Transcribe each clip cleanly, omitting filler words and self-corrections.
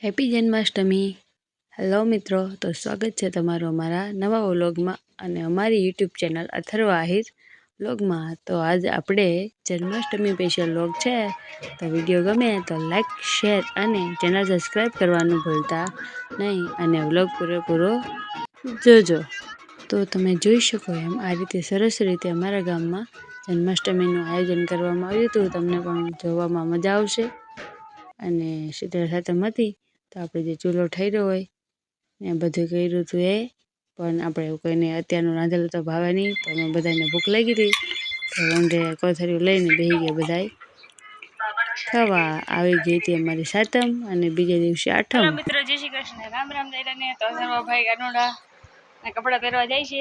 Happy Janmashtami. Hello મિત્રો, તો સ્વાગત છે તમારું અમારા નવા વ્લોગમાં અને અમારી યુટ્યુબ ચેનલ અથર્વ આહિર વ્લોગમાં। તો આજ આપણે જન્માષ્ટમી સ્પેશિયલ વ્લોગ છે। તો વિડીયો ગમે તો લાઈક, શેર અને ચેનલ સબસ્ક્રાઈબ કરવાનું ભૂલતા નહીં અને વ્લોગ પૂરો જોજો। તો તમે જોઈ શકો એમ આ રીતે સરસ રીતે અમારા ગામમાં જન્માષ્ટમીનું આયોજન કરવામાં આવ્યું હતું। તમને પણ જોવામાં મજા આવશે। અને શીતળ સાતમ હતી તો આપણે જે ચૂલો ઠર્યો હોય ને બધું કર્યું હતું એ પણ આપણે કોઈને અત્યારનું રાંધેલું તો ભાવે નહીં। તો અમે બધાને ભૂખ લાગી હતી તો ઊંધે કોથળીઓ લઈને બેસી ગયા બધાય ખાવા। આવી ગઈ હતી અમારી સાતમ અને બીજે દિવસે આઠમ। મિત્રો જય શ્રી કૃષ્ણ, રામ રામ દાયરાને। તો સર્વ ભાઈ ગાનોડા ને કપડાં પહેરવા જાય છે।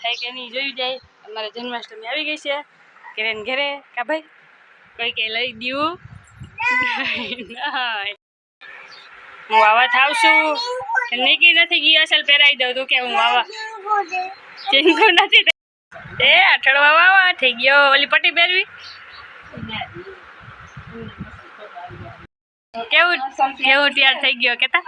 થાય કે નહીં જોયું જાય। અમારે જન્માષ્ટમી આવી ગઈ છે ઘરે ને ઘરે કા ભાઈ કોઈ કે લઈ દઉં હું વાવા થાવ છું નીકળી નથી ગઈ અસલ પહેરાવી દઉં તું કે હું વાવા ચીંકુ નથી તે અઠડવા વાવા થઈ ગયો ઓલી પટ્ટી પહેરવી કેવું કેવું તૈયાર થઈ ગયો કેતા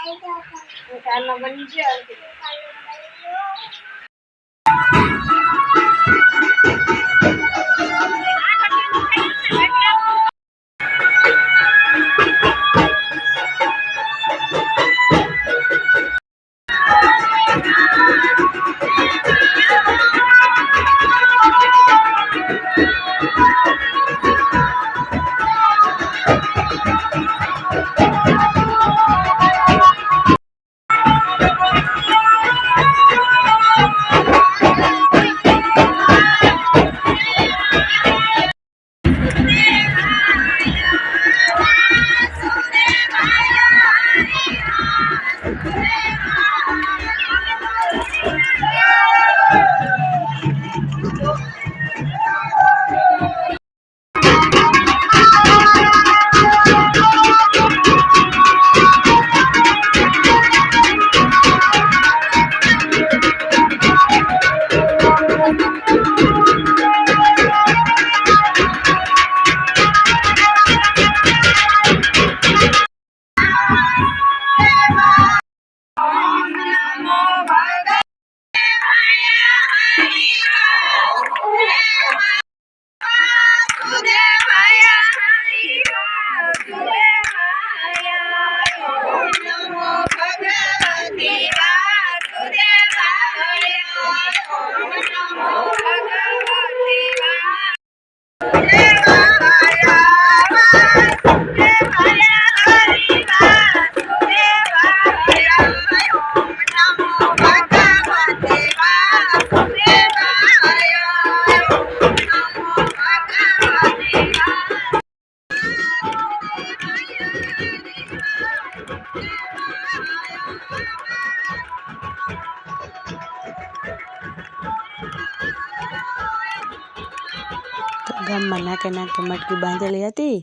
ગામમાં નાકે નાકે મટકી બાંધેલી હતી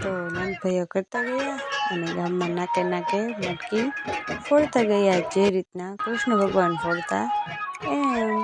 તો નંદભાઈઓ કરતા ગયા અને ગામમાં નાકે નાકે મટકી ફોડતા ગયા જે રીતના કૃષ્ણ ભગવાન ફોડતા એમ।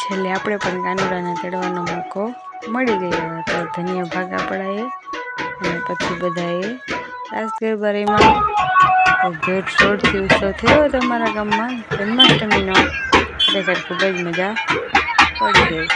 છેલ્લે આપણે પણ કાનુડાને તેડવાનો મોકો મળી ગયો હતો. ધન્ય ભાગા પડાએ અને પછી બધાએ રાસ ગરબા રમ્યા. જોરશોરથી ઉત્સવ થયો હતો અમારા ગામમાં જન્માષ્ટમીનો. ખરેખર ખૂબ જ મજા પડી ગઈ.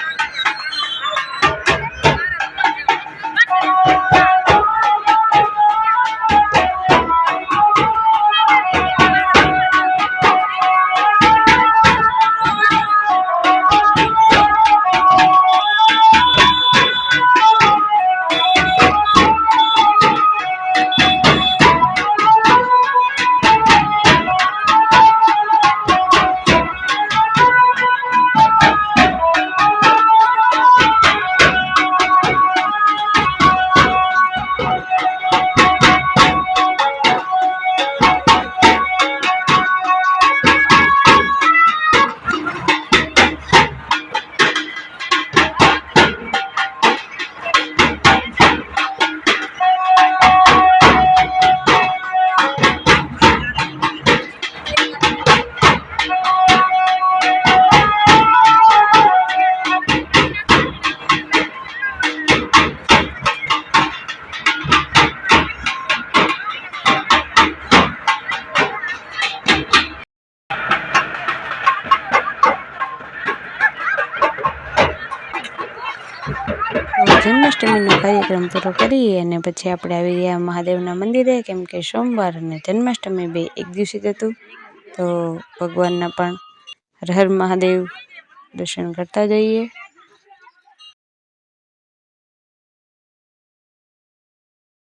જન્માષ્ટમીનો કાર્યક્રમ પૂરો કરી અને પછી આપણે આવી ગયા મહાદેવના મંદિરે, કેમ કે સોમવાર અને જન્માષ્ટમી બે એક દિવસે જ હતું. તો ભગવાનના પણ હર હર મહાદેવ દર્શન કરતા જઈએ.